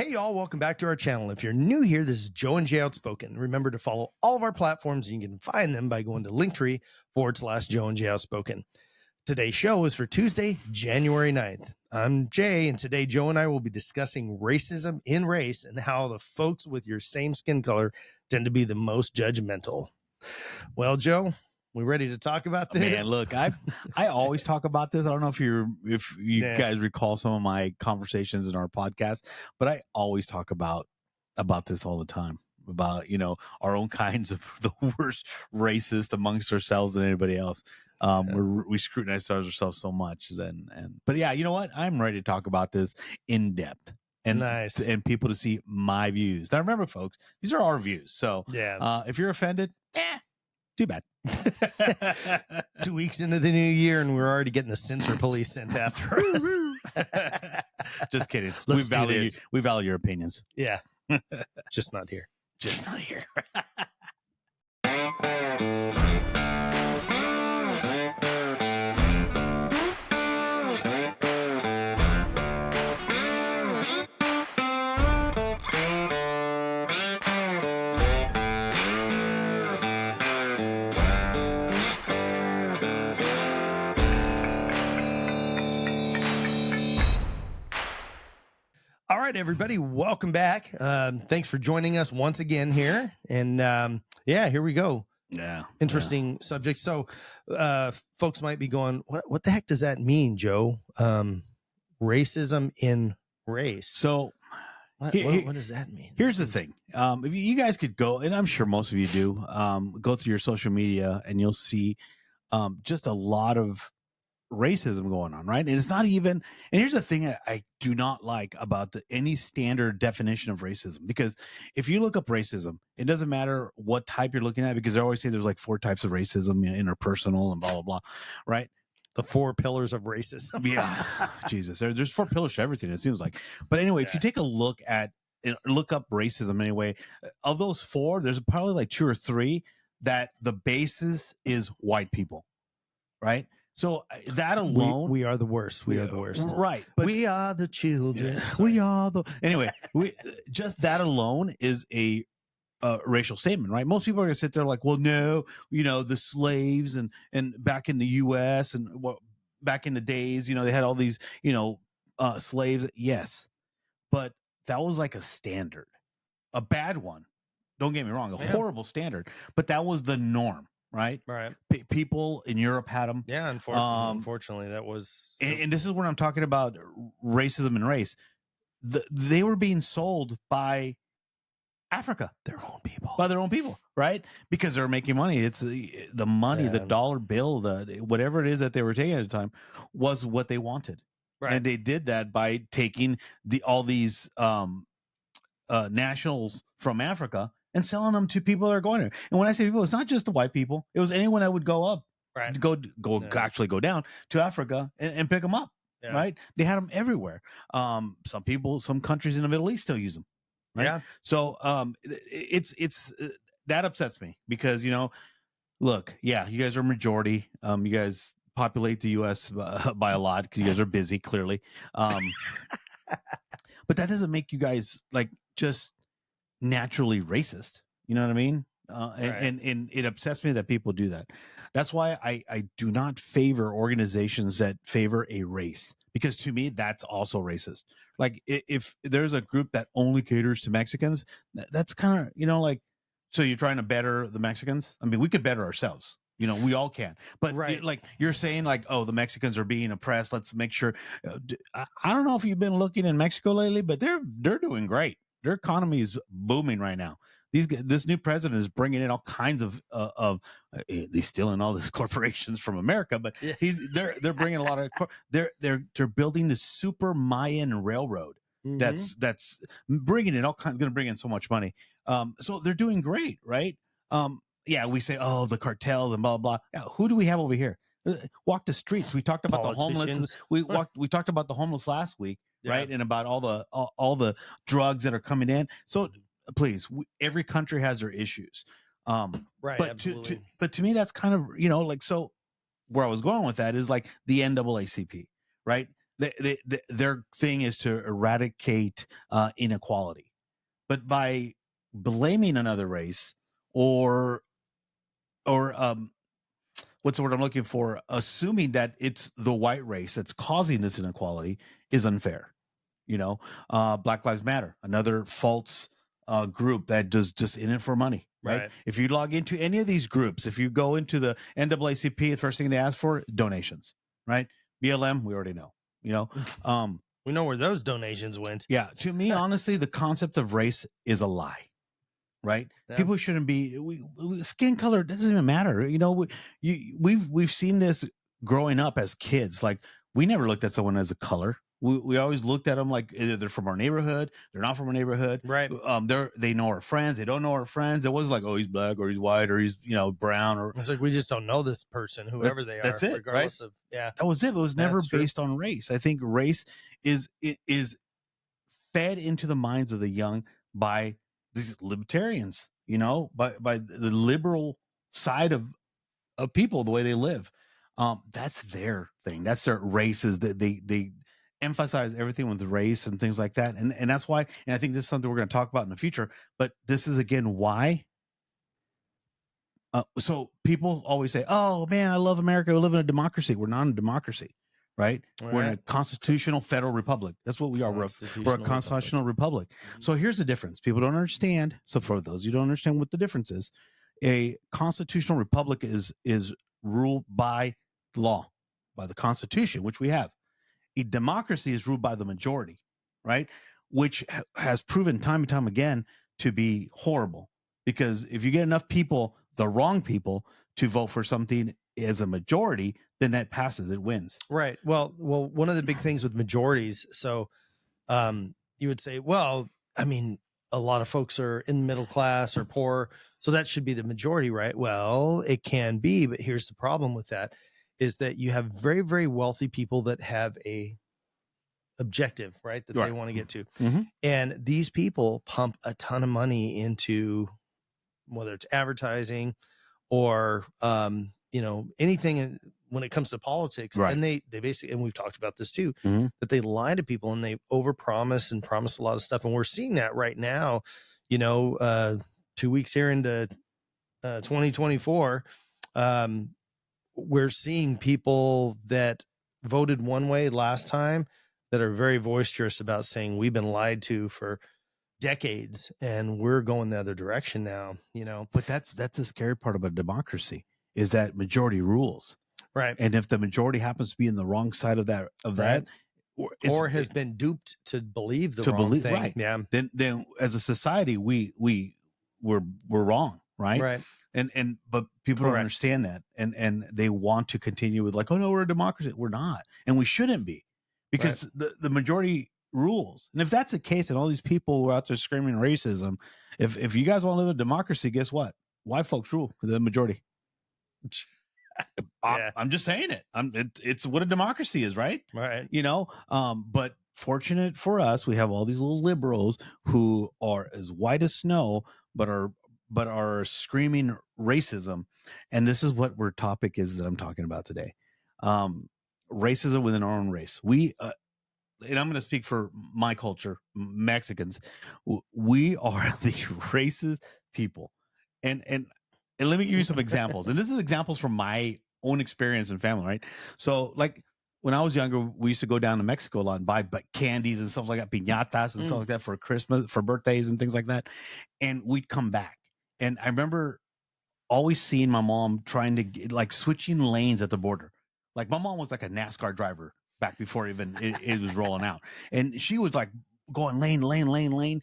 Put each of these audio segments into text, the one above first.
Hey y'all, welcome back to our channel. If you're new here, this is Joe and Jay Outspoken. Remember to follow all of our platforms. You can find them by going to Linktree/Joe and Jay Outspoken. Today's show is for Tuesday, January 9th. I'm Jay, and today Joe and I will be discussing racism in race and how the folks with your same skin color tend to be the most judgmental. Well, Joe, we ready to talk about this? Man, look, I always talk about this. I don't know if you guys recall some of my conversations in our podcast, but I always talk about this all the time, about, our own kinds of the worst racist amongst ourselves than anybody else. We scrutinize ourselves so much but yeah, you know what? I'm ready to talk about this in depth. And nice. And people to see my views. Now remember, folks, these are our views. So yeah, if you're offended, too bad. 2 weeks into the new year, and we're already getting the censor police sent after us. Just kidding. We value your opinions. Yeah. Just not here. Just not here. All right, everybody, welcome back. Thanks for joining us once again here. And here we go. Yeah. Interesting subject. So folks might be going, what the heck does that mean, Joe? Racism in race. So what does that mean? Here's the thing. If you guys could go, and I'm sure most of you do, go through your social media and you'll see just a lot of racism going on, right? And it's not even, and here's the thing I do not like about any standard definition of racism, because if you look up racism, it doesn't matter what type you're looking at, because they always say there's like 4 types of racism, interpersonal and blah, blah, blah, right? The 4 pillars of racism. Yeah. Jesus. There's 4 pillars to everything, it seems like. But anyway, if you take a look up racism anyway, of those 4, there's probably like 2 or 3 that the basis is white people, right? So that alone, we are the worst. We are the worst, right? But we are the children. Yeah, we are the anyway. Just that alone is a racial statement, right? Most people are gonna sit there like, well, no, the slaves and back in the U.S. and back in the days, they had all these, slaves. Yes, but that was like a standard, a bad one. Don't get me wrong, horrible standard, but that was the norm. Right. People in Europe had them. Yeah. Unfortunately, that was. And this is when I'm talking about racism and race. They were being sold by Africa, by their own people, right? Because they were making money. It's the money, the dollar bill, whatever it is that they were taking at the time was what they wanted. Right. And they did that by taking all these nationals from Africa and selling them to people that are going there. And when I say people, it's not just the white people. It was anyone that would go up, actually go down to Africa and pick them up, right? They had them everywhere. Some countries in the Middle East still use them, right? Yeah. So it's that upsets me because, look, you guys are a majority. You guys populate the U.S. by a lot because you guys are busy, clearly. But that doesn't make you guys like just naturally racist. You know what I mean? And it upsets me that people do that. That's why I do not favor organizations that favor a race, because to me, that's also racist. Like if there's a group that only caters to Mexicans, that's kind of, so you're trying to better the Mexicans? I mean, we could better ourselves. We all can. But like you're saying, like, oh, the Mexicans are being oppressed. Let's make sure. I don't know if you've been looking in Mexico lately, but they're doing great. Their economy is booming right now. This new president is bringing in all kinds of he's stealing all these corporations from America, but they're bringing a lot of they're building the super Mayan railroad. Mm-hmm. That's bringing in all kinds, going to bring in so much money. So they're doing great, right? We say, oh, the cartel and blah blah. Yeah, who do we have over here? Walk the streets. We talked about the homeless. We talked about the homeless last week. Right. And about all the drugs that are coming in. So please, every country has their issues. Right. But to me, that's kind of, so where I was going with that is like the NAACP, right? their thing is to eradicate inequality, but by blaming another race or what's the word I'm looking for? Assuming that it's the white race that's causing this inequality is unfair. Black Lives Matter, another false group that does just in it for money, right? If you log into any of these groups, if you go into the NAACP, the first thing they ask for, donations, right? BLM, we already know, we know where those donations went. Yeah. To me, honestly, the concept of race is a lie. Right? Yeah. People shouldn't be. Skin color doesn't even matter. We've seen this growing up as kids. Like we never looked at someone as a color. We always looked at them like either they're from our neighborhood, they're not from our neighborhood. Right. They know our friends. They don't know our friends. It wasn't like, oh, he's black or he's white or he's brown or. It's like we just don't know this person, whoever they are. That's it. Regardless right? of yeah. That was it. It was never based on race. I think race is fed into the minds of the young by these libertarians, by the liberal side of people, the way they live. That's their thing. That's their races that they emphasize everything with race and things like that. And that's why, and I think this is something we're going to talk about in the future, but this is again, why. So people always say, oh man, I love America. We live in a democracy. We're not a democracy. Right? We're in a constitutional federal republic. That's what we are. We're a constitutional republic. Mm-hmm. So here's the difference. People don't understand. So for those who don't understand what the difference is, a constitutional republic is ruled by law, by the Constitution, which we have. A democracy is ruled by the majority, right? Which has proven time and time again to be horrible. Because if you get enough people, the wrong people, to vote for something as a majority, then that passes, it wins. Right. Well, one of the big things with majorities, so you would say, well, I mean, a lot of folks are in the middle class or poor, so that should be the majority, right? Well, it can be, but here's the problem with that is that you have very, very wealthy people that have a objective, right, that they want to get to. Mm-hmm. And these people pump a ton of money into whether it's advertising or anything when it comes to politics. Right. And they basically, and we've talked about this too, mm-hmm. that they lie to people and they overpromise and promise a lot of stuff. And we're seeing that right now, 2 weeks here into 2024. We're seeing people that voted one way last time that are very boisterous about saying we've been lied to for decades and we're going the other direction now, But that's the scary part about democracy is that majority rules. Right. And if the majority happens to be in the wrong side of that, or has been duped to believe the wrong thing. Right. Yeah. Then as a society, we're wrong. Right. Right. But people don't understand that. And they want to continue with like, oh no, we're a democracy. We're not. And we shouldn't be because the majority rules. And if that's the case, and all these people who are out there screaming racism, if you guys want to live in a democracy, guess what? White folks rule for the majority. I'm just saying it. It's what a democracy is, right? Right. But fortunate for us, we have all these little liberals who are as white as snow, but are screaming racism. And this is what our topic is that I'm talking about today. Racism within our own race. We and I'm going to speak for my culture, Mexicans. We are the racist people, and let me give you some examples. And this is examples from my own experience and family, right? So, like when I was younger, we used to go down to Mexico a lot and buy candies and stuff like that, piñatas and stuff like that for Christmas, for birthdays and things like that. And we'd come back, and I remember always seeing my mom trying to get, switching lanes at the border. Like my mom was like a NASCAR driver back before even it was rolling out. And she was like going lane.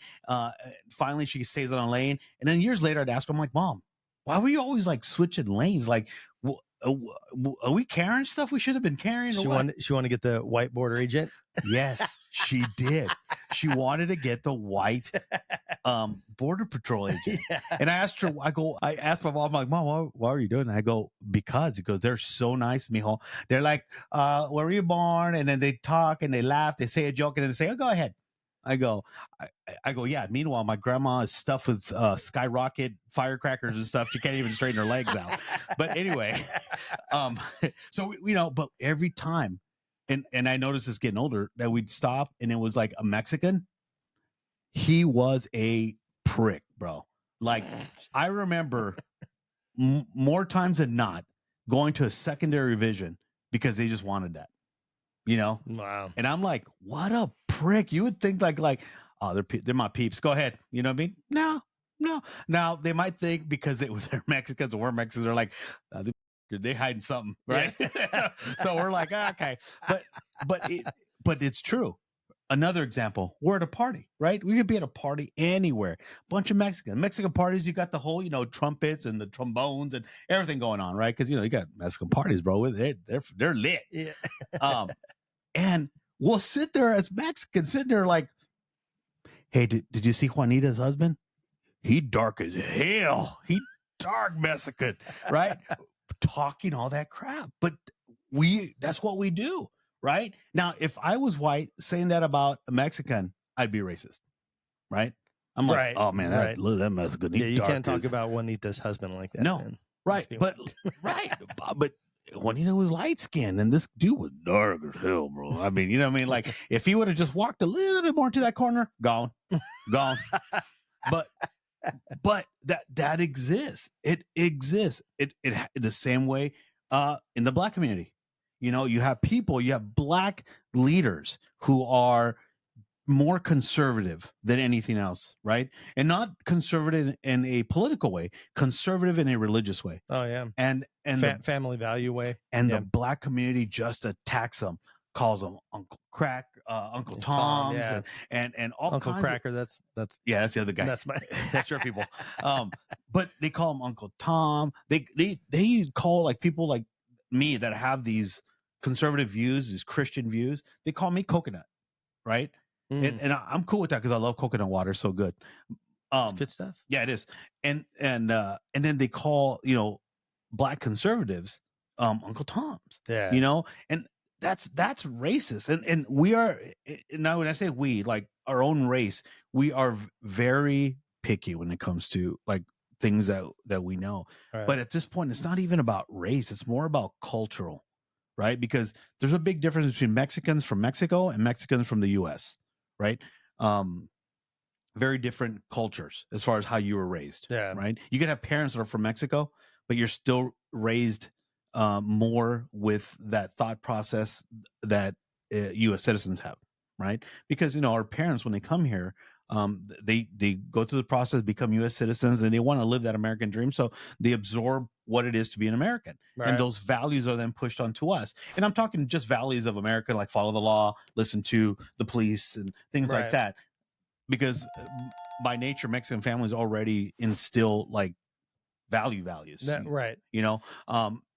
Finally, she stays on a lane. And then years later, I'd ask her, I'm like, Mom, why were you always like switching lanes? Like, are we carrying stuff we should have been carrying? She wanted to get the white border agent. Yes, she did. She wanted to get the white border patrol agent. Yeah. And I asked her, I asked my mom, I'm like, Mom, why are you doing that? I go, because they're so nice, mijo. They're like, where were you born? And then they talk and they laugh, they say a joke, and then they say, oh, go ahead. I go, yeah. Meanwhile, my grandma is stuffed with skyrocket firecrackers and stuff. She can't even straighten her legs out. But anyway, so but every time and I noticed this getting older that we'd stop and it was like a Mexican. He was a prick, bro. Like I remember more times than not going to a secondary revision because they just wanted that, Wow. And I'm like, what a prick. You would think like, oh, they're my peeps. Go ahead. You know what I mean? No. Now they might think because they're Mexicans or we're Mexicans, they're like, they hiding something, right? Yeah. so we're like, okay, but it's true. Another example, we're at a party, right? We could be at a party anywhere. Bunch of Mexican parties. You got the whole, trumpets and the trombones and everything going on, right? Because you got Mexican parties, bro. They're lit. Yeah. And we'll sit there as Mexicans, sitting there like, hey, did you see Juanita's husband? He dark as hell. He dark Mexican, right? Talking all that crap, but that's what we do. Right now, if I was white saying that about a Mexican, I'd be racist, right? I'm like, oh man, look at that Mexican. You can't talk about Juanita's husband like that. No, man. Right, but but Juanita was light skinned and this dude was dark as hell, bro. I mean, you know what I mean? Like if he would have just walked a little bit more into that corner, gone. But that exists. It exists. It the same way in the Black community. You have Black leaders who are more conservative than anything else, right? And not conservative in a political way, conservative in a religious way. Oh yeah, and family value way. And the Black community just attacks them, calls them Uncle Crack, Uncle Toms, and all Uncle kinds Cracker. Of, that's that's the other guy. That's your people. But they call him Uncle Tom. They call like people like me that have these conservative views, these Christian views. They call me coconut, right? And I'm cool with that because I love coconut water. So good. It's good stuff. Yeah, it is. And then they call Black conservatives Uncle Toms. Yeah. And that's racist. And we are now when I say we, like our own race, we are very picky when it comes to like things that we know. Right. But at this point, it's not even about race. It's more about cultural, right? Because there's a big difference between Mexicans from Mexico and Mexicans from the US, right? Very different cultures as far as how you were raised. Yeah. Right. You can have parents that are from Mexico, but you're still raised more with that thought process that U.S. citizens have, right? Because our parents, when they come here, they go through the process, become U.S. citizens, and they want to live that American dream. So they absorb what it is to be an American, right. And those values are then pushed onto us. And I'm talking just values of America, like follow the law, listen to the police, and things like that. Because by nature, Mexican families already instill like values, right?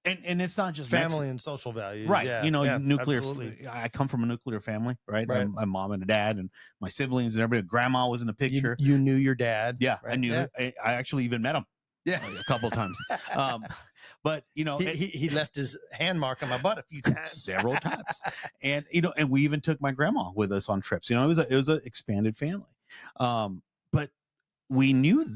And it's not just family and social values, right? Nuclear. Absolutely. I come from a nuclear family, right? My mom and a dad and my siblings and everybody. Grandma was in the picture. You knew your dad, yeah? Right? I knew. Yeah. I actually even met him, a couple of times. But he left his hand mark on my butt a few times, several times, and and we even took my grandma with us on trips. It was an expanded family, but we knew,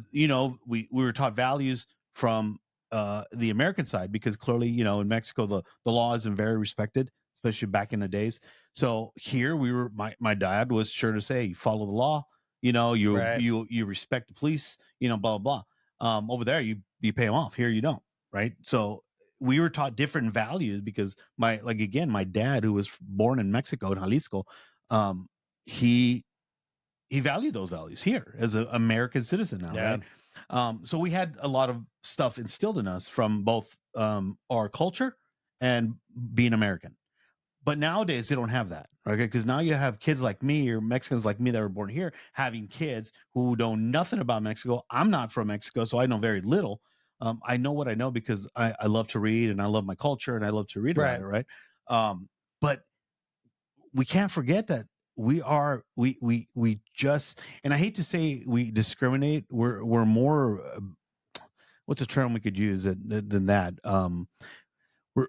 we were taught values from the American side because clearly, in Mexico, the law isn't very respected, especially back in the days. So here we were, my dad was sure to say, you follow the law, you respect the police, blah, blah, blah. Over there, you pay them off. Here, you don't. Right. So we were taught different values because my dad, who was born in Mexico, in Jalisco, he valued those values here as an American citizen now. Yeah. Right. So we had a lot of stuff instilled in us from both our culture and being American. But nowadays they don't have that, okay? Because now you have kids like me or Mexicans like me that were born here having kids who know nothing about Mexico. I'm not from Mexico, so I know very little. I know what I know because I love to read and I love my culture and I love to read about it, right? But we can't forget that we just, and I hate to say we discriminate. We're more, what's a term we could use than that?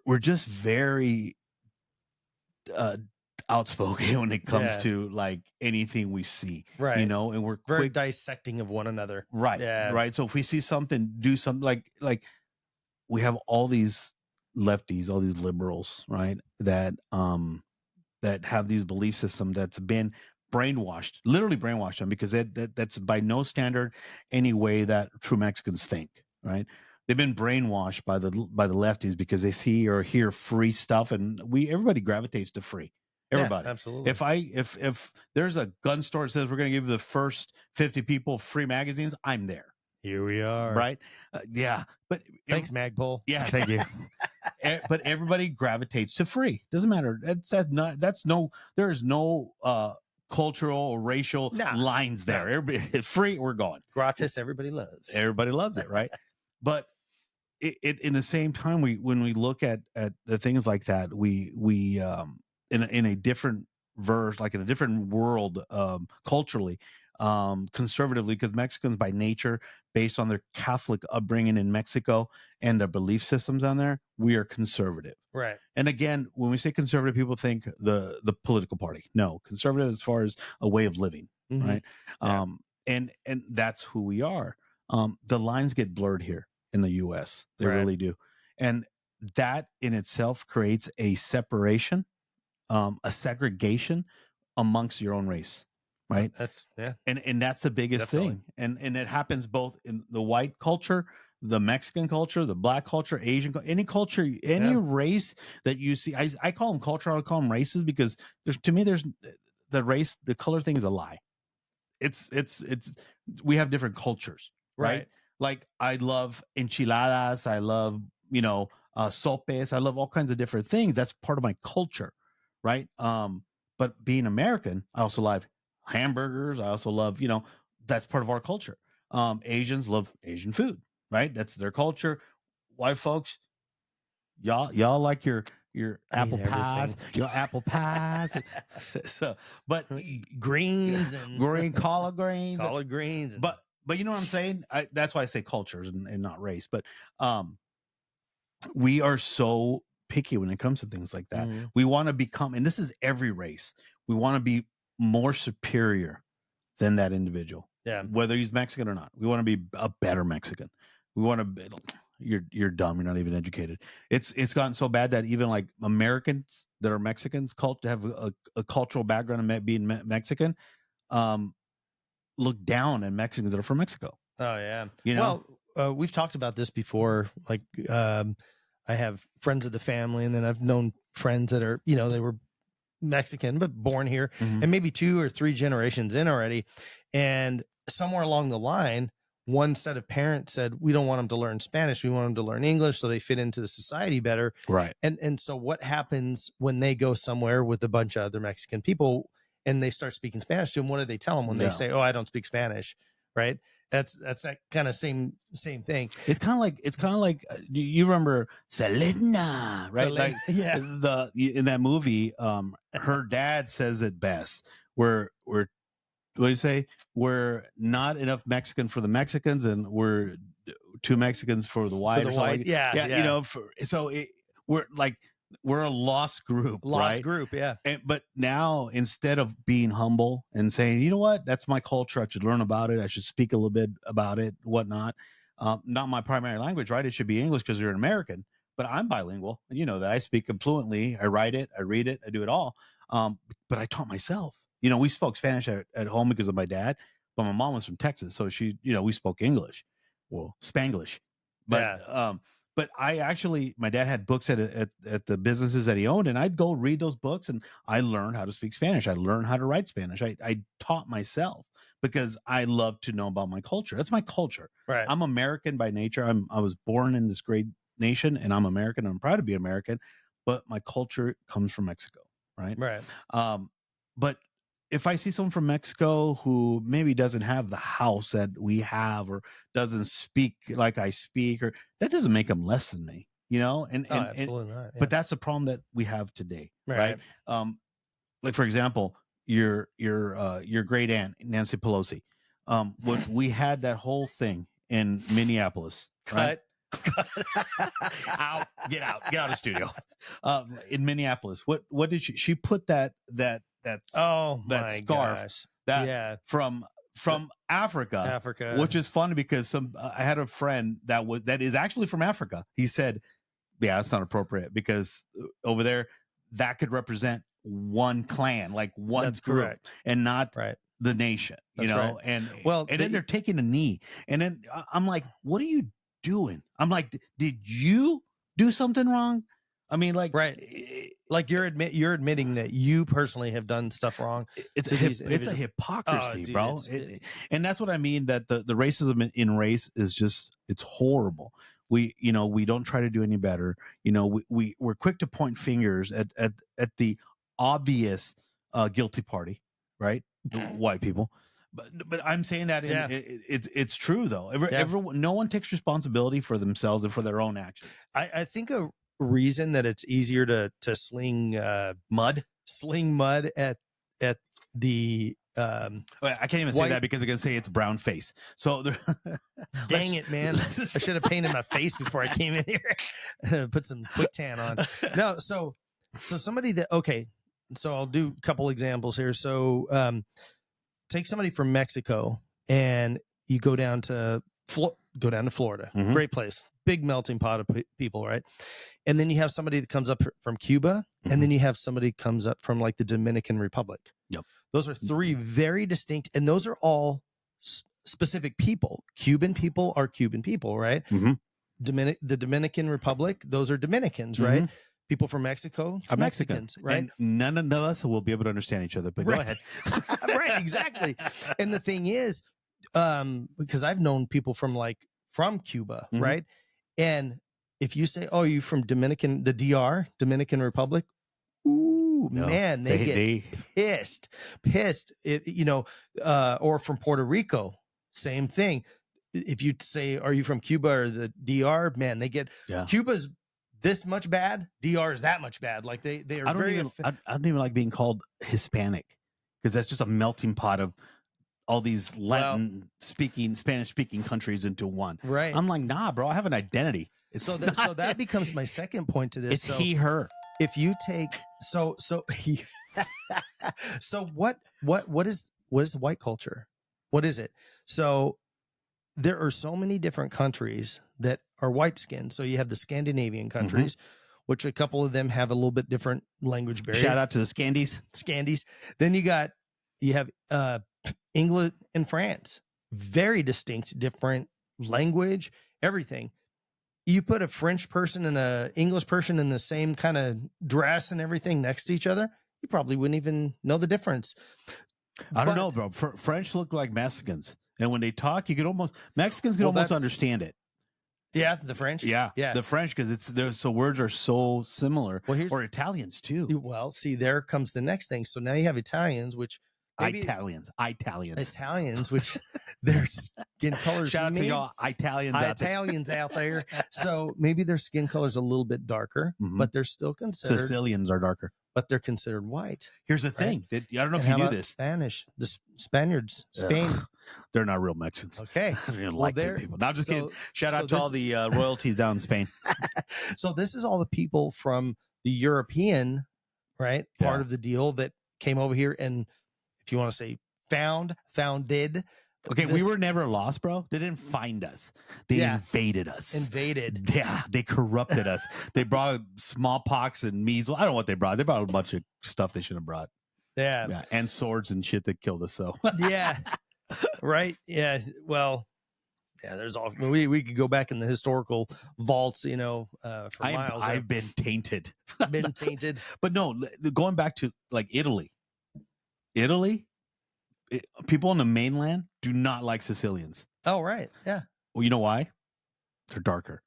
We're just very outspoken when it comes to like anything we see, right? And we're very dissecting of one another, right? Yeah. Right. So if we see something, do something like we have all these lefties, all these liberals, right? That that have these belief systems that's been brainwashed, literally brainwashed them, because that's by no standard any way that true Mexicans think, right? They've been brainwashed by the lefties because they see or hear free stuff, and everybody gravitates to free. Everybody, yeah, absolutely. If there's a gun store that says we're going to give the first 50 people free magazines, I'm there. Here we are, right? Yeah, but thanks, Magpul. Yeah, thank you. But everybody gravitates to free. Doesn't matter. There is no cultural or racial lines there. Everybody free, we're going. Gratis, everybody loves. Everybody loves it, right? But it in the same time, when we look at the things like that, we in a different verse, like in a different world, culturally, conservatively, because Mexicans by nature, based on their Catholic upbringing in Mexico and their belief systems on there, we are conservative. Right. And again, when we say conservative, people think the political party. No, conservative as far as a way of living, right? Yeah. And that's who we are. The lines get blurred here in the US. They really do. And that in itself creates a separation, a segregation amongst your own race. Right. That's And that's the biggest thing. And it happens both in the white culture, the Mexican culture, the black culture, Asian, any culture, any race that you see. I call them culture. I call them races because there's the race, the color thing is a lie. It's we have different cultures, right? Like I love enchiladas. I love, sopes. I love all kinds of different things. That's part of my culture. Right. But being American, I also love hamburgers. I also love, that's part of our culture. Asians love Asian food, right? That's their culture. White folks, y'all like your apple pies, apple pies. So, but greens and green collard greens, But you know what I'm saying? That's why I say cultures and not race. But we are so picky when it comes to things like that. We want to become, and this is every race, we want to be more superior than that individual. Yeah. Whether he's Mexican or not. We want to be a better Mexican. We want to you're dumb, you're not even educated. It's gotten so bad that even like Americans that are Mexicans have a cultural background of being Mexican, look down at Mexicans that are from Mexico. Oh yeah. Well, we've talked about this before. Like I have friends of the family, and then I've known friends that are, they were Mexican, but born here, and maybe 2 or 3 generations in already. And somewhere along the line, one set of parents said, we don't want them to learn Spanish. We want them to learn English so they fit into the society better. Right. And so what happens when they go somewhere with a bunch of other Mexican people and they start speaking Spanish to them? What do they tell them when they say, oh, I don't speak Spanish? Right. That's that kind of same thing. It's kind of like you remember Selena, right? Like in that movie, her dad says it best. We're what do you say? We're not enough Mexican for the Mexicans, and we're too Mexicans for the white. We're a lost group. Yeah. But now, instead of being humble and saying, you know what, that's my culture, I should learn about it, I should speak a little bit about it, whatnot. Not my primary language, right? It should be English because you're an American. But I'm bilingual, and you know that I speak them fluently. I write it, I read it, I do it all. But I taught myself. We spoke Spanish at home because of my dad, but my mom was from Texas, so she, we spoke English, well, Spanglish. But but my dad had books at the businesses that he owned, and I'd go read those books, and I learned how to speak Spanish. I learned how to write Spanish. I taught myself because I love to know about my culture. That's my culture. Right. I'm American by nature. I was born in this great nation, and I'm American. I'm proud to be American, but my culture comes from Mexico. Right. Right. But if I see someone from Mexico who maybe doesn't have the house that we have, or doesn't speak like I speak, or that doesn't make them less than me, absolutely not. Yeah. But that's the problem that we have today, right? Like for example, your great aunt Nancy Pelosi, when we had that whole thing in Minneapolis, right? Get out of the studio. In Minneapolis, what did she put that scarf from Africa, which is funny because I had a friend that is actually from Africa. He said, yeah, that's not appropriate because over there that could represent one clan, like one That's group, correct. and not Right. the nation. You That's know, right. and Well, then they're taking a knee, and then I'm like, what are you doing? I'm like, did you do something wrong? I mean, like, right. Like you're admitting that you personally have done stuff wrong. It's a hypocrisy, dude, bro. And that's what I mean, that the racism in race is just, it's horrible. We don't try to do any better. We're quick to point fingers at the obvious guilty party, right? The white people. But I'm saying that it's true though. Everyone, no one takes responsibility for themselves and for their own actions. I think a reason that it's easier to sling mud at the I can't even say that because they're gonna say it's brown face. So dang it, man! I should have painted my face before I came in here. Put some quick tan on. No, so somebody that so I'll do a couple examples here. So take somebody from Mexico and you go down to Florida. Mm-hmm. Great place, big melting pot of people, right? And then you have somebody that comes up from Cuba, mm-hmm. and then you have somebody comes up from like the Dominican Republic. Yep. Those are three very distinct, and those are all specific people. Cuban people are Cuban people, right? Mm-hmm. The Dominican Republic, those are Dominicans, mm-hmm. right? People from Mexico are Mexicans, right? And none of us will be able to understand each other, but go ahead. Right, exactly. And the thing is, because I've known people from Cuba, mm-hmm. right? And if you say, "Oh, you from Dominican Republic," ooh, no, man, they get pissed. Or from Puerto Rico, same thing. If you say, "Are you from Cuba or the DR?" Man, they get Cuba's this much bad, DR is that much bad. Like they are I don't even like being called Hispanic, because that's just a melting pot of all these Spanish speaking countries into one. Right. I'm like, nah, bro, I have an identity. So that becomes my second point to this. It's he, her. If you take so what is white culture? What is it? So there are so many different countries that are white skinned. So you have the Scandinavian countries, mm-hmm. which a couple of them have a little bit different language barrier. Shout out to the Scandies. Then you have England and France, very distinct, different language, everything. You put a French person and a English person in the same kind of dress and everything next to each other, you probably wouldn't even know the difference. I don't know, bro. French look like Mexicans, and when they talk, Mexicans can almost understand it. Yeah, the French. Yeah, the French, because so words are so similar. Well, or Italians too. Well, see, there comes the next thing. So now you have Italians, which Italians, which their skin colors. Shout out to y'all Italians out there. So maybe their skin color is a little bit darker, mm-hmm. but they're still considered. Sicilians are darker, but they're considered white. Here's the thing. I don't know if you knew this. The Spaniards, Spain. They're not real Mexicans. Okay. I don't even like their people. No, I'm just kidding. Shout out to all the royalties down in Spain. So this is all the people from the European, right, part of the deal that came over here and, if you want to say founded. Okay, we were never lost, bro. They didn't find us. They invaded us. Yeah, they corrupted us. They brought smallpox and measles. I don't know what they brought. They brought a bunch of stuff they shouldn't have brought. Yeah. And swords and shit that killed us. So yeah. Right. Yeah. Well, yeah, there's all we could go back in the historical vaults, for miles. I've been tainted. But no, going back to like Italy, people on the mainland do not like Sicilians. Oh, right. Yeah. Well, you know why? They're darker.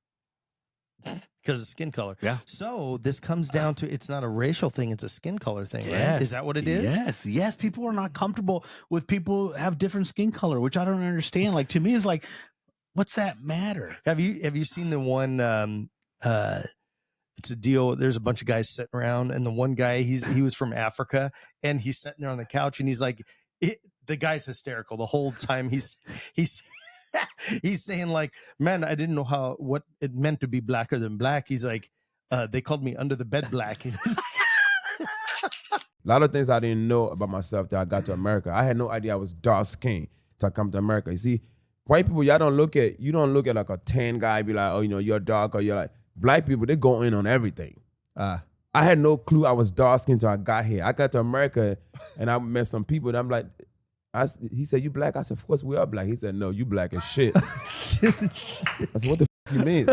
Because of skin color. Yeah. So this comes down to, it's not a racial thing, it's a skin color thing, right? Is that what it is? Yes. People are not comfortable with people who have different skin color, which I don't understand. Like, to me, it's like, what's that matter? Have you seen the one it's a deal. There's a bunch of guys sitting around, and the one guy, he was from Africa, and he's sitting there on the couch, and he's like, the guy's hysterical the whole time. He's saying like, man, I didn't know what it meant to be blacker than black. He's like, they called me under the bed black. A lot of things I didn't know about myself that I got to America. I had no idea I was dark skinned till I come to America. You see, white people, you don't look at like a tan guy, be like, oh, you're dark, or you're like, black people, they go in on everything. I had no clue I was dark skinned until I got here. I got to America and I met some people and I'm like, he said, "You black?" I said, "Of course we are black." He said, "No, you black as shit." I said, "What the f you mean?"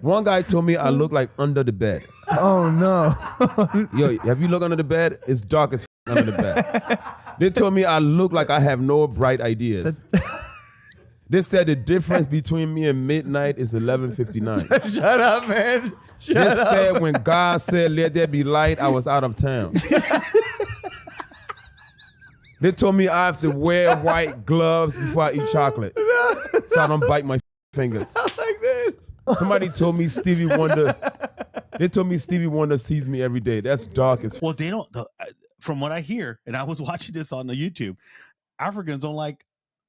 One guy told me I look like under the bed. Oh no. Yo, have you looked under the bed? It's dark as f under the bed. They told me I look like I have no bright ideas. They said the difference between me and midnight is 11:59. Shut up, man. Shut They up. said when God said, "Let there be light," I was out of town. They told me I have to wear white gloves before I eat chocolate, so I don't bite my fingers. Like this. Somebody told me Stevie Wonder. They told me Stevie Wonder sees me every day. That's dark as. Well, they don't. From what I hear, and I was watching this on the YouTube, Africans don't like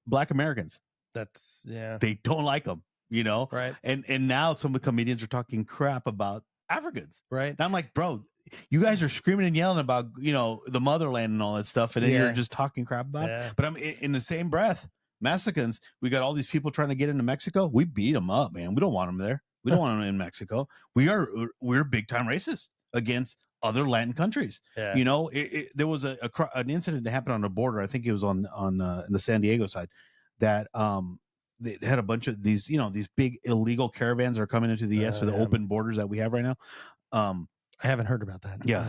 Black Americans. That's They don't like them, you know. Right. And now some of the comedians are talking crap about Africans. Right. And I'm like, bro, you guys are screaming and yelling about, you know, the motherland and all that stuff, and then you're just talking crap about it. But I'm in the same breath, Mexicans, we got all these people trying to get into Mexico. We beat them up, man. We don't want them there. We don't want them in Mexico. We're big time racist against other Latin countries. Yeah. You know, there was an incident that happened on the border. I think it was on the San Diego side that they had a bunch of these, you know, these big illegal caravans are coming into the U.S. for the open borders that we have right now. I haven't heard about that. Yeah,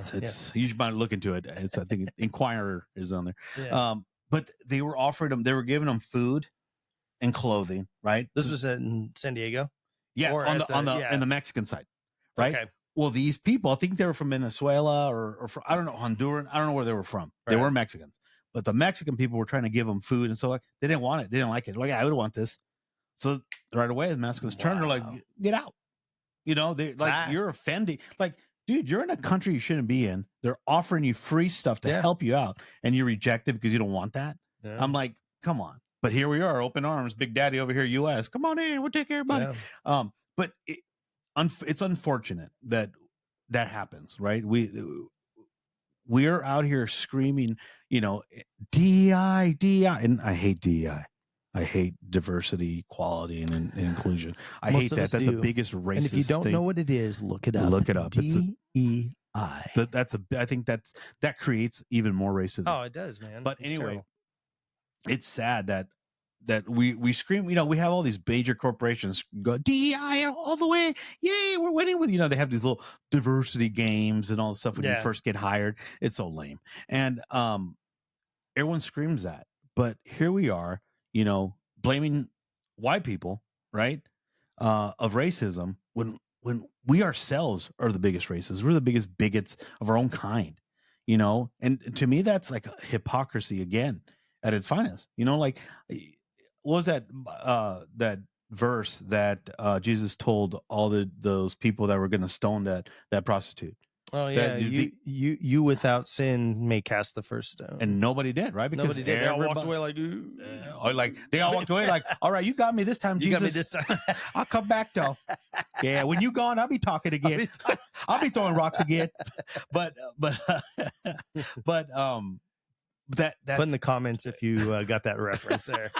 you should might look into it. It's I think Inquirer is on there. Yeah. But they were offering them, they were giving them food and clothing, right? This was in San Diego. Yeah, Or in the Mexican side, right? Okay. Well, these people, I think they were from Venezuela or from, I don't know, Honduran. I don't know where they were from. They Right. were Mexicans, but the Mexican people were trying to give them food, and so like they didn't want it. They didn't like it. Like, I would want this. So right away, the Mexicans turned. They're like, get out. You know, they like you're offending. Like, dude, you're in a country you shouldn't be in. They're offering you free stuff to help you out, and you reject it because you don't want that. Yeah. I'm like, come on. But here we are, open arms, Big Daddy over here, U.S. Come on in, we'll take care of everybody. Yeah. But it's unfortunate that happens, right? We're out here screaming, you know, DEI, and I hate DEI. I hate diversity, equality, and inclusion. I hate that. That's the biggest racist. And if you don't thing. know what it is, look it up. Look it up. DEI. I think that creates even more racism. Oh, it does, man. But It's anyway, terrible. it's sad that we scream, you know, we have all these major corporations go DEI all the way. Yay, we're winning with, you know, they have these little diversity games and all the stuff when you first get hired. It's so lame. And everyone screams that. But here we are, you know, blaming white people, right? Of racism when we ourselves are the biggest racists. We're the biggest bigots of our own kind, you know? And to me, that's like a hypocrisy again at its finest. You know, like, what was that that verse that Jesus told all those people that were going to stone that prostitute? Oh yeah, you without sin may cast the first stone, and nobody did, right? Because nobody did. They all walked away like, or like they all walked away like, all right, you got me this time, Jesus. You got me this time. I'll come back though. Yeah, when you gone, I'll be talking again. I'll be throwing rocks again. But that put in the comments if you got that reference there.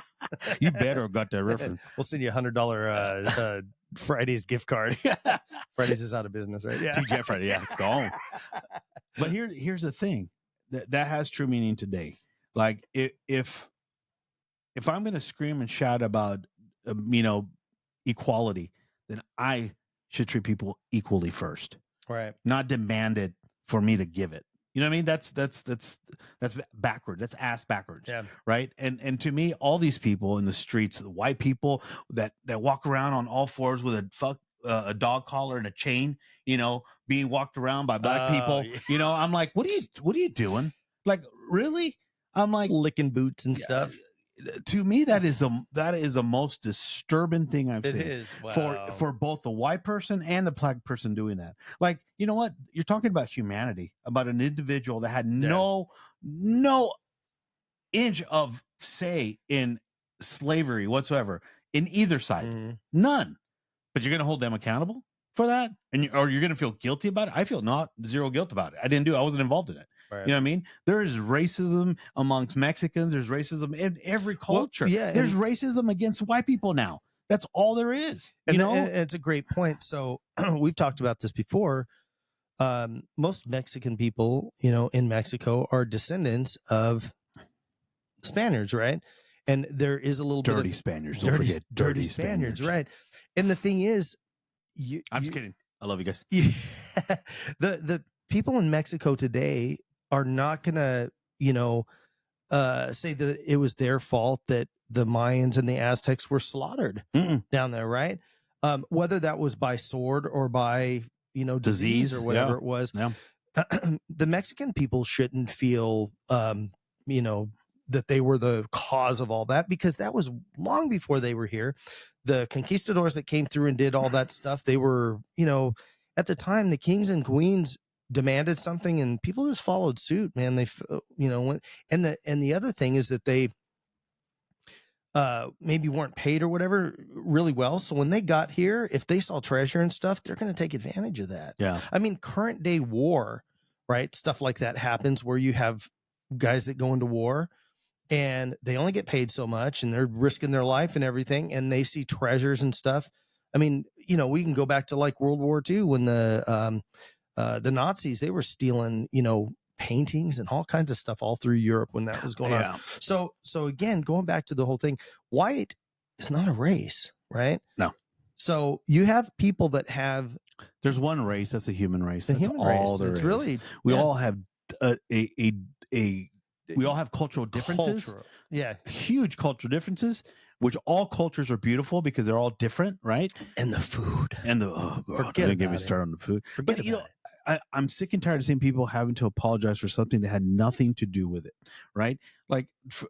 You better have got that reference. We'll send you $100 Friday's gift card. Friday's is out of business, right? Yeah, TJ Friday, yeah, it's gone. But here's the thing that has true meaning today. Like if I'm going to scream and shout about you know, equality, then I should treat people equally first, right? Not demand it for me to give it. You know what I mean? That's backward. That's ass backwards. Yeah. Right. And to me, all these people in the streets, the white people that walk around on all fours with a dog collar and a chain, you know, being walked around by black people. Yeah. You know, I'm like, what are you doing? Like, really? I'm like licking boots and stuff. To me, that is the most disturbing thing I've seen. It is. Wow. For both the white person and the black person doing that. Like, you know what? You're talking about humanity, about an individual that had no inch of say in slavery whatsoever in either side. None. But you're going to hold them accountable for that, or you're going to feel guilty about it. I feel zero guilt about it. I didn't do it. I wasn't involved in it. Right. You know what I mean? There is racism amongst Mexicans. There's racism in every culture. Well, yeah, there's racism against white people now. That's all there is. And you know, and it's a great point. So we've talked about this before. most Mexican people, in Mexico are descendants of Spaniards, right? And there is a little Dirty bit of Spaniards. Don't forget dirty Spaniards. right? And the thing is, I'm just kidding. I love you guys. the people in Mexico today are not gonna, say that it was their fault that the Mayans and the Aztecs were slaughtered down there, right? Whether that was by sword or by disease or whatever it was. Yeah. The Mexican people shouldn't feel that they were the cause of all that, because that was long before they were here. The conquistadors that came through and did all that stuff, they were, at the time, the kings and queens demanded something and people just followed suit, man. They, went, and the other thing is that they maybe weren't paid or whatever really well. So when they got here, if they saw treasure and stuff, they're going to take advantage of that. Yeah. I mean, current day war, right? Stuff like that happens where you have guys that go into war and they only get paid so much and they're risking their life and everything. And they see treasures and stuff. I mean, we can go back to like World War II when the Nazis, they were stealing, paintings and all kinds of stuff all through Europe when that was going on. So again, going back to the whole thing, white is not a race, right? No. So you have people that have. There's one race that's a human race. The That's human all race. there It's is. really We all have we all have cultural differences. Yeah. Huge cultural differences, which all cultures are beautiful because they're all different, right? And the food. And the Forget don't get me about it. started on the food. Forget But about it. I'm sick and tired of seeing people having to apologize for something that had nothing to do with it, right? Like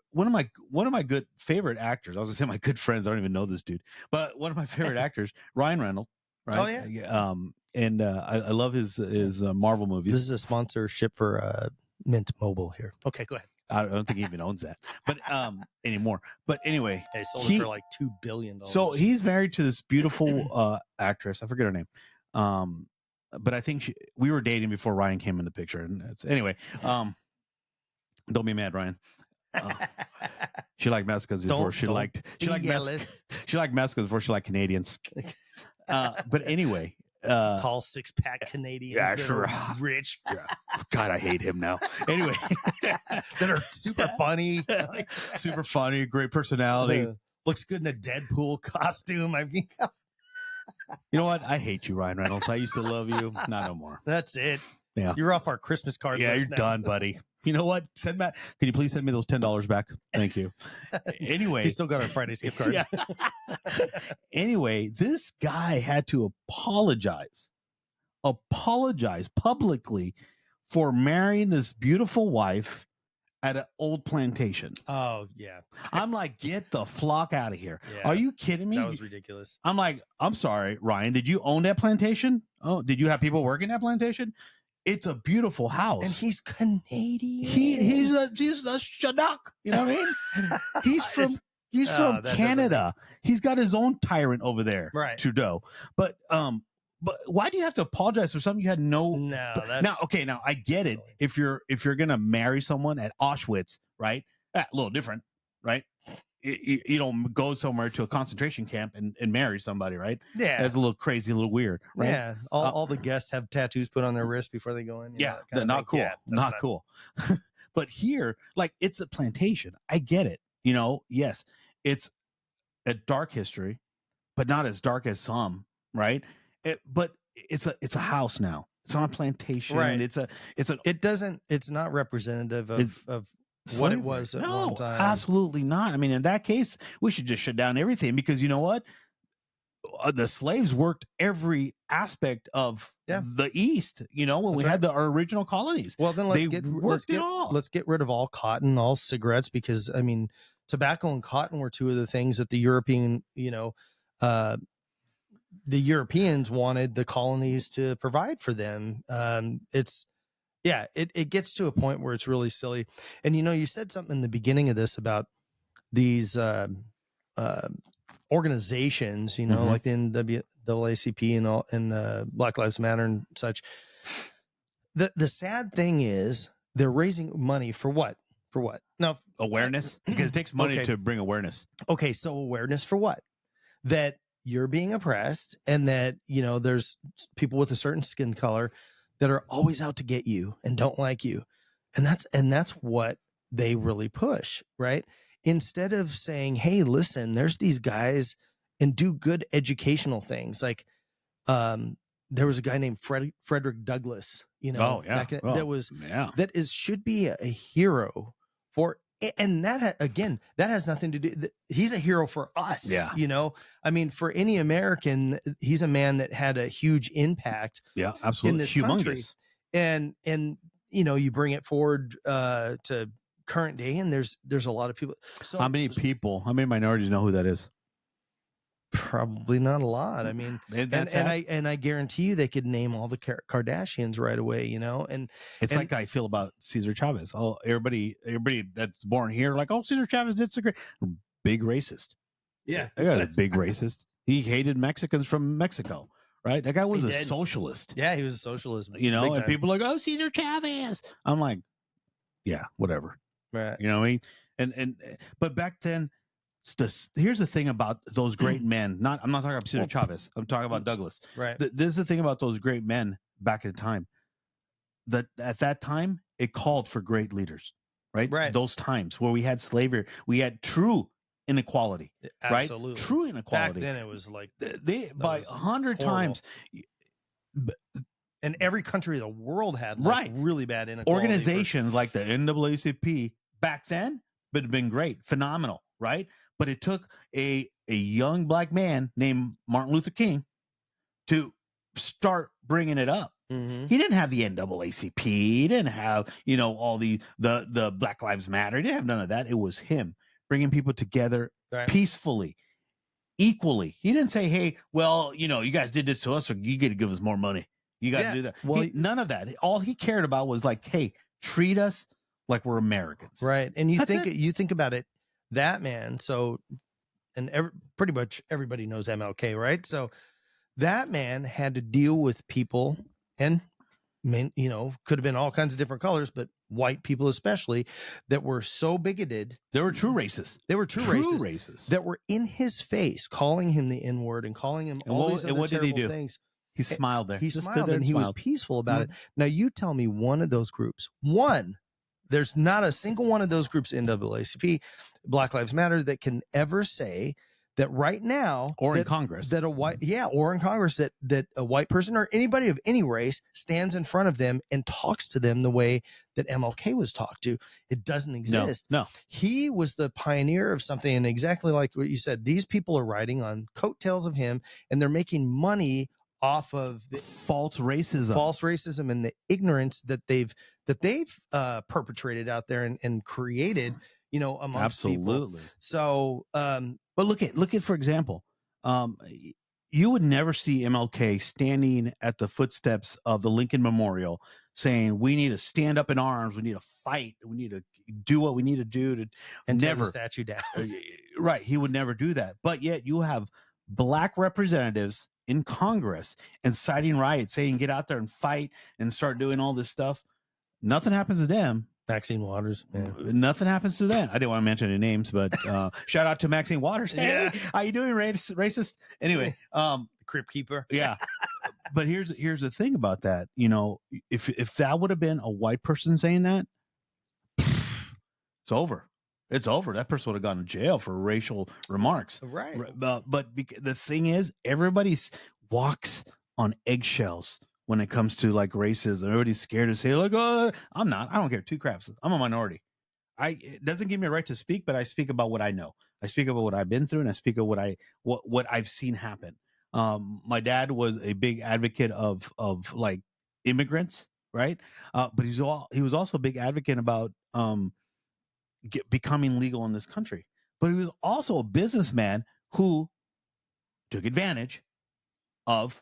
one of my good favorite actors. I was gonna say my good friends. I don't even know this dude, but one of my favorite actors, Ryan Reynolds. Right? Oh yeah. And I love his Marvel movies. This is a sponsorship for Mint Mobile here. Okay, go ahead. I don't think he even owns that, but anymore. But anyway, They sold it for like $2 billion. so he's married to this beautiful actress. I forget her name. But I think we were dating before Ryan came in the picture. And anyway, don't be mad, Ryan. She liked Mexicans before she liked Mexicans before she liked Canadians. But anyway, tall 6-pack Canadians. Yeah, that sure. are rich. Yeah. God, I hate him now. Anyway, that are super funny. Super funny, great personality. Looks good in a Deadpool costume. I mean, you know what? I hate you, Ryan Reynolds. I used to love you. Not no more. That's it. Yeah. You're off our Christmas card Yeah, list you're now. done, buddy. You know what? Can you please send me those $10 back? Thank you. Anyway. He still got our Friday gift card. Yeah. Anyway, this guy had to apologize publicly for marrying this beautiful wife at an old plantation. Oh, yeah. I'm like, get the flock out of here. Yeah. Are you kidding me? That was ridiculous. I'm like, I'm sorry, Ryan. Did you own that plantation? Oh, did you have people working that plantation? It's a beautiful house. And he's Canadian. He's a Chinook. You know what I mean? He's from Canada. He's got his own tyrant over there, Right. Trudeau. But why do you have to apologize for something you had no? Now I get it. Silly. If you're gonna marry someone at Auschwitz, right? A little different, right? You don't go somewhere to a concentration camp and marry somebody, right? Yeah. That's a little crazy, a little weird, right? Yeah. All the guests have tattoos put on their wrists before they go in. Yeah, not cool. Yeah, not cool. But here, like, it's a plantation. I get it. Yes, it's a dark history, but not as dark as some, right? But it's a house now. It's not a plantation. Right. It's not representative of what it was at one time. Absolutely not. I mean, in that case, we should just shut down everything, because you know what? The slaves worked every aspect of the East, when we had our original colonies. Well, then let's get rid of all cotton, all cigarettes, because I mean, tobacco and cotton were two of the things that the Europeans wanted the colonies to provide for them. It gets to a point where it's really silly. And you said something in the beginning of this about these organizations, like the NAACP and all, and Black Lives Matter and such. The sad thing is they're raising money for what? For what? Now, awareness, because it takes money to bring awareness. Okay, so awareness for what? That you're being oppressed, and that there's people with a certain skin color that are always out to get you and don't like you. And that's what they really push, right? Instead of saying, hey, listen, there's these guys and do good educational things. Like there was a guy named Frederick Douglass, should be a hero for, and that that has nothing to do. He's a hero for us. Yeah. I mean, for any American, he's a man that had a huge impact. Yeah, absolutely. In this Humongous. country. And you bring it forward to current day, and there's a lot of people. So how many minorities know who that is? Probably not a lot. I mean, and I guarantee you they could name all the Kardashians right away, and it's like I feel about Cesar Chavez. Oh, everybody that's born here, like, oh, Cesar Chavez did so great. Big racist. Yeah. I got a big racist. He hated Mexicans from Mexico, right? That guy was a socialist. Yeah, he was a socialist. And people are like, oh, Cesar Chavez. I'm like, yeah, whatever. Right. You know what I mean? But back then, here's the thing about those great men. I'm not talking about Cesar Chavez. I'm talking about Douglas. Right. This is the thing about those great men back in time. That at that time, it called for great leaders, right? Right. Those times where we had slavery, we had true inequality, Absolutely. Right? True inequality. Back then, it was like by 100 times. And every country of the world had really bad inequality. Organizations like the NAACP back then would have been great, phenomenal, right? But it took a young black man named Martin Luther King to start bringing it up. Mm-hmm. He didn't have the NAACP. He didn't have, all the Black Lives Matter. He didn't have none of that. It was him bringing people together peacefully, equally. He didn't say, hey, well, you guys did this to us, so you get to give us more money. You got to do that. Well, none of that. All he cared about was like, hey, treat us like we're Americans. Right. And you think about it, that man. So, and pretty much everybody knows MLK, right? So that man had to deal with people and could have been all kinds of different colors, but white people especially, that were so bigoted. They were true racists. They were true racists that were in his face, calling him the N-word and calling him all these other terrible things. He smiled there. He smiled and he was peaceful about it. Now you tell me one of those groups, there's not a single one of those groups, NAACP, Black Lives Matter, that can ever say that right now, or in Congress, that or in Congress, that a white person or anybody of any race stands in front of them and talks to them the way that MLK was talked to. It doesn't exist. No. He was the pioneer of something, and exactly like what you said, these people are riding on coattails of him, and they're making money off of the false racism and the ignorance that they've perpetrated out there and created, amongst people. So, but look at for example, you would never see MLK standing at the footsteps of the Lincoln Memorial saying, "We need to stand up in arms. We need to fight. We need to do what we need to do and tear the statue down." Right? He would never do that. But yet, you have black representatives in Congress inciting riots, saying, "Get out there and fight and start doing all this stuff." Nothing happens to them. Maxine Waters. Man. Nothing happens to them. I didn't want to mention any names, but shout out to Maxine Waters. Hey, how you doing, racist? Anyway, Crypt Keeper. Yeah. But here's the thing about that. If that would have been a white person saying that, it's over. It's over. That person would have gone to jail for racial remarks. Right. But the thing is, everybody walks on eggshells when it comes to like racism. Everybody's scared to say, like, oh, I'm not. I don't care two craps. I'm a minority. It doesn't give me a right to speak, but I speak about what I know. I speak about what I've been through, and I speak of what I've seen happen. My dad was a big advocate of like immigrants, right? But he was also a big advocate about becoming legal in this country. But he was also a businessman who took advantage of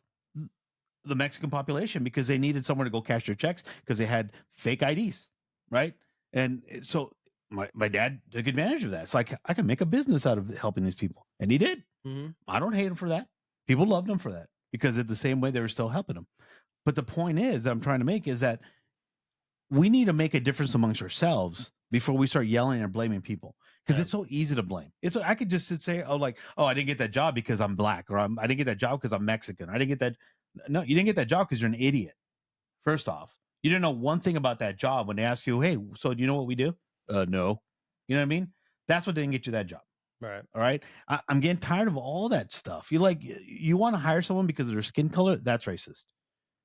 the Mexican population because they needed somewhere to go cash their checks because they had fake IDs, right? And so my dad took advantage of that. It's like, I can make a business out of helping these people. And he did. Mm-hmm. I don't hate him for that. People loved him for that because in the same way they were still helping him. But the point is that I'm trying to make is that we need to make a difference amongst ourselves before we start yelling and blaming people, because it's so easy to blame. I could just say, I didn't get that job because I'm black, or I didn't get that job because I'm Mexican. I didn't get that. No, you didn't get that job because you're an idiot. First off, you didn't know one thing about that job when they ask you, hey, so do you know what we do? No. You know what I mean? That's what didn't get you that job. Right. All right. I'm getting tired of all that stuff. You want to hire someone because of their skin color? That's racist.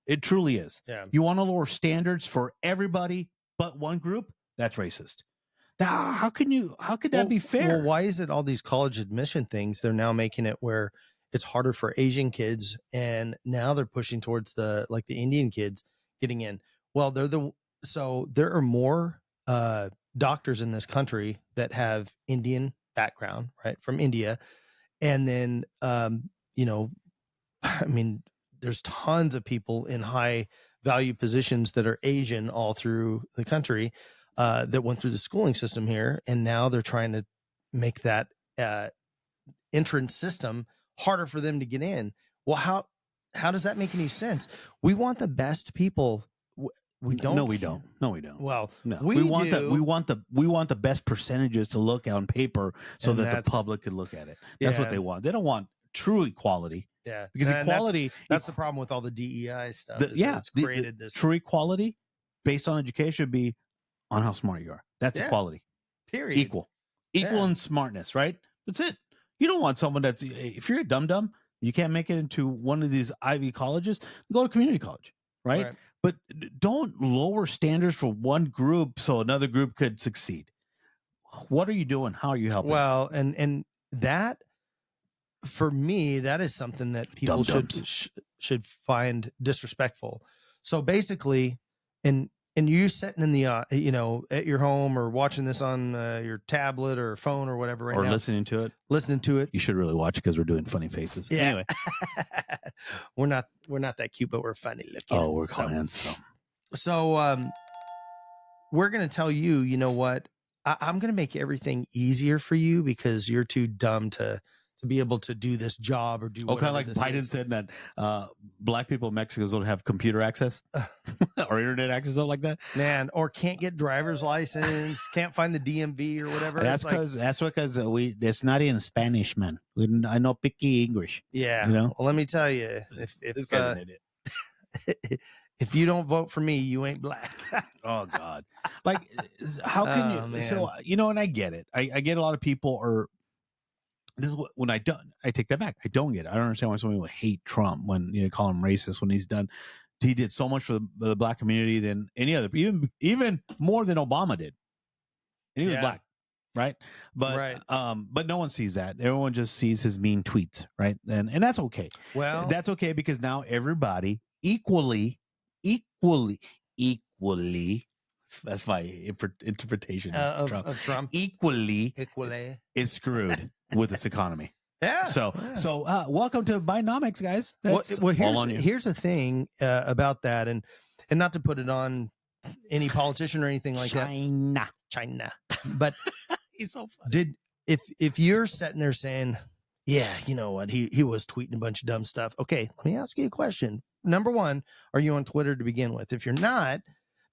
It truly is. Yeah. You want to lower standards for everybody but one group? That's racist. How could that be fair? Well, why is it all these college admission things? They're now making it where it's harder for Asian kids, and now they're pushing towards the Indian kids getting in. Well, there are more doctors in this country that have Indian background, right, from India, and then I mean, there's tons of people in high value positions that are Asian all through the country that went through the schooling system here, and now they're trying to make that entrance system harder for them to get in. Well, how does that make any sense? We want the best people. We don't. No, we don't. Well, no, we want the best percentages to look on paper so And that the public could look at it. That's what they want. They don't want true equality. Yeah, because equality. That's the problem with all the DEI stuff. It's created this true equality based on education should be on how smart you are. That's equality. Period. Equal in smartness, right? That's it. You don't want someone if you're a dum-dum, you can't make it into one of these Ivy colleges, go to community college, right? But don't lower standards for one group so another group could succeed. What are you doing? How are you helping? Well, and that, for me, that is something that people should find disrespectful. So basically, and you sitting in the at your home or watching this on your tablet or phone or whatever right now, or listening to it. You should really watch it because we're doing funny faces. Yeah. Anyway, we're not that cute, but we're funny looking. Oh, we're clients. So we're gonna tell you. You know what? I'm gonna make everything easier for you because you're too dumb to be able to do this job or do. Kind of like Biden said that black people in Mexico don't have computer access or internet access, something like that. Man, or can't get driver's license, can't find the DMV or whatever. That's because it's not in Spanish, man. I know picky English. Yeah. Well, let me tell you, if this guy's an idiot. If you don't vote for me, you ain't black. Oh God! Like, how can you? Man. So and I get it. I get a lot of people are. This is when I take that back. I don't get it. I don't understand why some people hate Trump when call him racist when he's done. He did so much for the black community than any other, even more than Obama did. And he was black, right? But no one sees that. Everyone just sees his mean tweets, right? And that's okay. Well, that's okay because now everybody equally. That's my interpretation of Trump. Equally is screwed with this economy. Yeah. So welcome to Bidenomics, guys. Well, here's the thing about that, and not to put it on any politician or anything like China. But he's so funny. If you're sitting there saying, yeah, you know what, he was tweeting a bunch of dumb stuff. Okay, let me ask you a question. Number one, are you on Twitter to begin with? If you're not,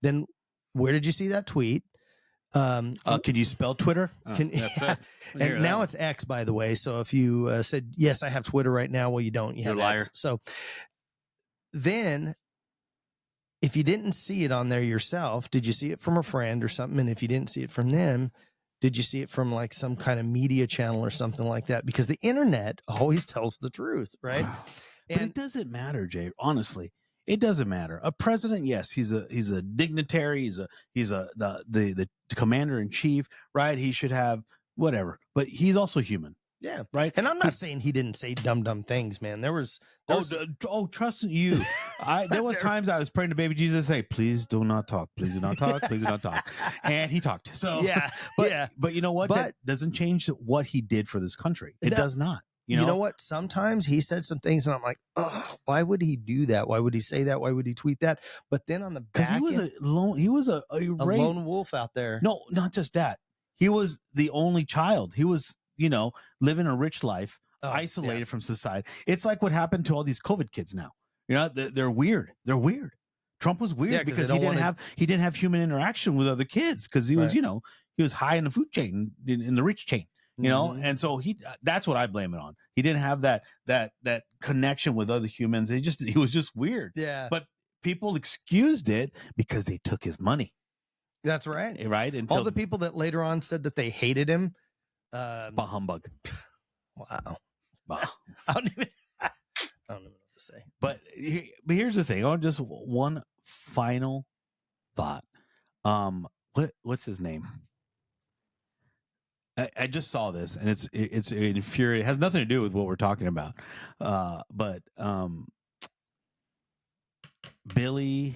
then where did you see that tweet? Could you spell Twitter? That's it. And now it's X, by the way. So if you said, yes, I have Twitter right now, well, you don't. You have You're a liar. X. So then if you didn't see it on there yourself, did you see it from a friend or something? And if you didn't see it from them, did you see it from like some kind of media channel or something like that? Because the internet always tells the truth, right? But it doesn't matter, Jay. Honestly, it doesn't matter. A president, yes, he's a dignitary. He's the commander in chief, right? He should have whatever, but he's also human. Yeah, right. And I'm not saying he didn't say dumb things, man. There was trust you. There was times I was praying to baby Jesus, say, please do not talk, please do not talk, please do not talk, and he talked. So but you know what? That doesn't change what he did for this country. It does not. You know what? Sometimes he said some things, and I'm like, oh, why would he do that? Why would he say that? Why would he tweet that? But then on the back, because he was a lone wolf out there. No, not just that. He was the only child. He was, living a rich life, isolated from society. It's like what happened to all these COVID kids now. They're weird. They're weird. Trump was weird because he didn't have human interaction with other kids because he was, he was high in the food chain, in the rich chain. And so that's what I blame it on. He didn't have that connection with other humans. He was just weird. Yeah. But people excused it because they took his money. That's right. Right. All the people that later on said that they hated him. Bah humbug. Wow. Bah. I don't even know what to say. But here's the thing. Just one final thought. What's his name? I just saw this, and it's infuriating. It has nothing to do with what we're talking about. But Billy,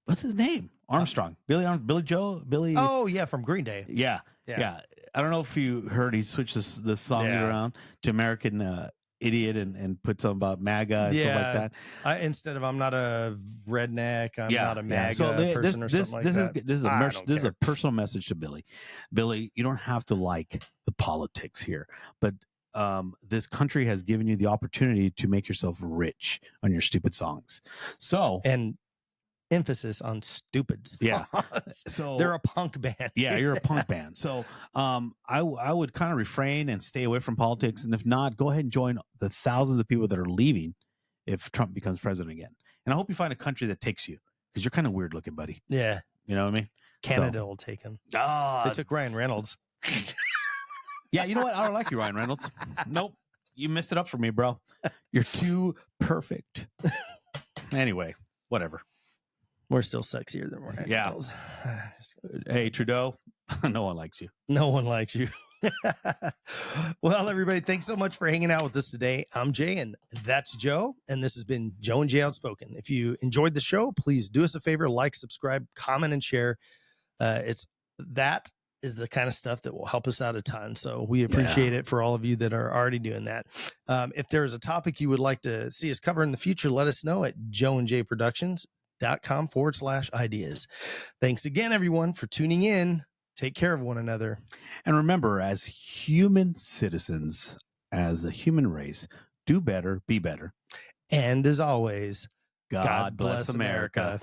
what's his name? Armstrong. Billy Joe. Oh yeah, from Green Day. Yeah. I don't know if you heard he switched this song around to American Idiot and put something about MAGA and stuff like that. Instead of I'm not a redneck, I'm not a MAGA person or something like that. This is a personal message to Billy. Billy, you don't have to like the politics here, but this country has given you the opportunity to make yourself rich on your stupid songs. So and emphasis on stupid songs. Yeah. So they're a punk band. Yeah, you're a punk band. So I would kind of refrain and stay away from politics. And if not, go ahead and join the thousands of people that are leaving if Trump becomes president again. And I hope you find a country that takes you, because you're kind of weird looking, buddy. Yeah. You know what I mean? Canada will take him. They took Ryan Reynolds. Yeah, you know what? I don't like you, Ryan Reynolds. Nope. You messed it up for me, bro. You're too perfect. Anyway, whatever. We're still sexier than Ryan Reynolds. Hey, Trudeau, no one likes you. No one likes you. Well, everybody, thanks so much for hanging out with us today. I'm Jay, and that's Joe, and this has been Joe and Jay Outspoken. If you enjoyed the show, please do us a favor, like, subscribe, comment, and share. That is the kind of stuff that will help us out a ton. So we appreciate it for all of you that are already doing that. If there's a topic you would like to see us cover in the future, let us know at joeandjayproductions.com/ideas. Thanks again, everyone, for tuning in. Take care of one another. And remember, as human citizens, as a human race, do better, be better. And as always, God bless America.